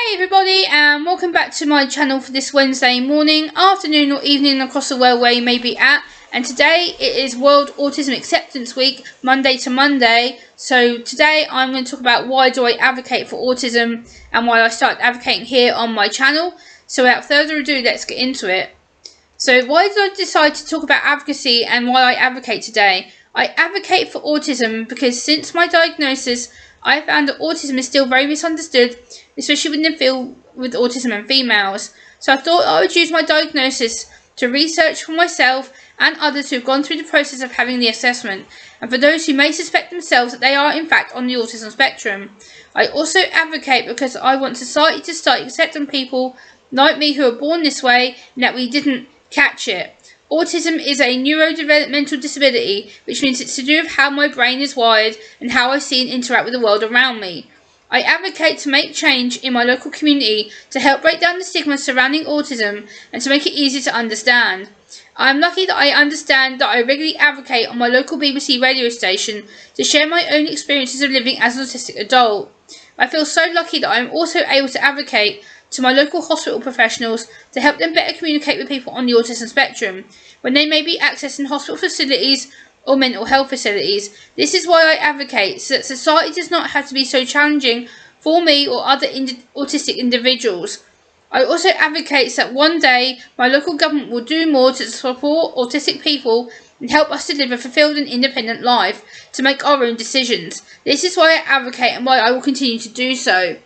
Hey everybody, and welcome back to my channel for this Wednesday morning, afternoon or evening across the world where you may be at. And today it is World Autism Acceptance Week, Monday to Monday. So today I'm going to talk about why do I advocate for autism and why I started advocating here on my channel. So without further ado, let's get into it. So why did I decide to talk about advocacy and why I advocate today? I advocate for autism because since my diagnosis, I found that autism is still very misunderstood, especially within the field with autism and females. So I thought I would use my diagnosis to research for myself and others who have gone through the process of having the assessment, and for those who may suspect themselves that they are in fact on the autism spectrum. I also advocate because I want society to start accepting people like me who are born this way and that we didn't catch it. Autism is a neurodevelopmental disability, which means it's to do with how my brain is wired and how I see and interact with the world around me. I advocate to make change in my local community to help break down the stigma surrounding autism and to make it easy to understand. I am lucky that I understand that I regularly advocate on my local BBC radio station to share my own experiences of living as an autistic adult. I feel so lucky that I am also able to advocate to my local hospital professionals to help them better communicate with people on the autism spectrum when they may be accessing hospital facilities or mental health facilities. This is why I advocate, so that society does not have to be so challenging for me or other autistic individuals. I also advocate that one day my local government will do more to support autistic people and help us to live a fulfilled and independent life, to make our own decisions. This is why I advocate and why I will continue to do so.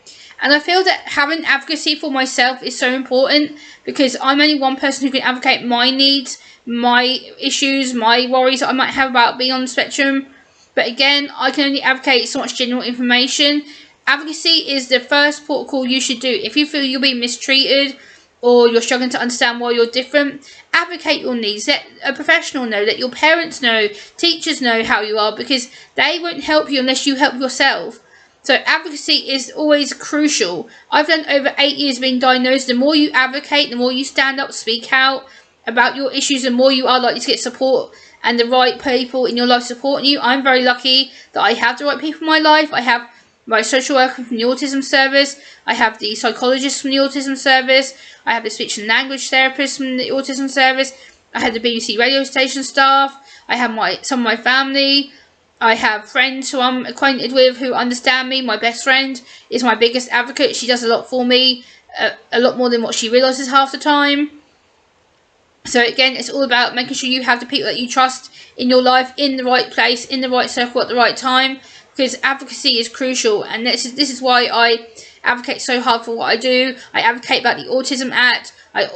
And I feel that having advocacy for myself is so important because I'm only one person who can advocate my needs, my issues, my worries that I might have about being on the spectrum. But again, I can only advocate so much general information. Advocacy is the first port of call you should do. If you feel you're being mistreated or you're struggling to understand why you're different, advocate your needs. Let a professional know, let your parents know, teachers know how you are, because they won't help you unless you help yourself. So advocacy is always crucial. I've done over 8 years being diagnosed. The more you advocate, the more you stand up, speak out about your issues, the more you are likely to get support and the right people in your life supporting you. I'm very lucky that I have the right people in my life. I have my social worker from the autism service. I have the psychologist from the autism service. I have the speech and language therapist from the autism service. I have the BBC radio station staff. I have some of my family. I have friends who I'm acquainted with who understand me. My best friend is my biggest advocate. She does a lot for me, a lot more than what she realises half the time. So again, it's all about making sure you have the people that you trust in your life in the right place, in the right circle at the right time, because advocacy is crucial. And this is why I advocate so hard for what I do. I advocate about the Autism Act. I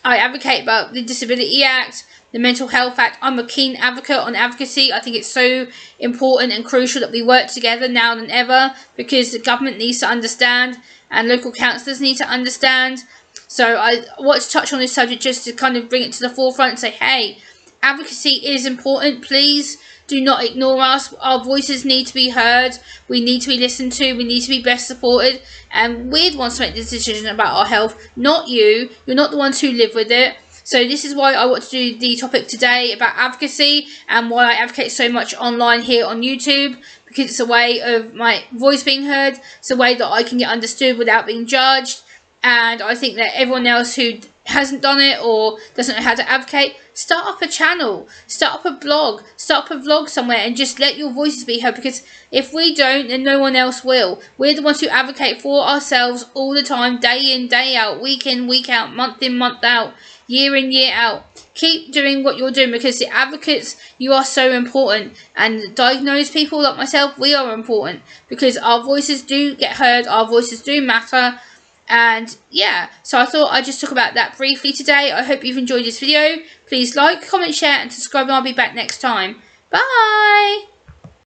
advocate about the Disability Act, the Mental Health Act. I'm a keen advocate on advocacy. I think it's so important and crucial that we work together now than ever, because the government needs to understand and local councillors need to understand. So I want to touch on this subject just to kind of bring it to the forefront and say, hey, advocacy is important. Please do not ignore us. Our voices need to be heard. We need to be listened to. We need to be best supported. And we're the ones to make this decision about our health, not you. You're not the ones who live with it. So this is why I want to do the topic today about advocacy and why I advocate so much online here on YouTube, because it's a way of my voice being heard. It's a way that I can get understood without being judged. And I think that everyone else who hasn't done it or doesn't know how to advocate, start up a channel, start up a blog, start up a vlog somewhere and just let your voices be heard, because if we don't, then no one else will. We're the ones who advocate for ourselves all the time, day in, day out, week in, week out, month in, month out, year in, year out. Keep doing what you're doing, because the advocates, you are so important, and diagnosed people like myself, we are important, because our voices do get heard, our voices do matter. And yeah, so I thought I'd just talk about that briefly today. I hope you've enjoyed this video. Please like, comment, share and subscribe, and I'll be back next time. Bye!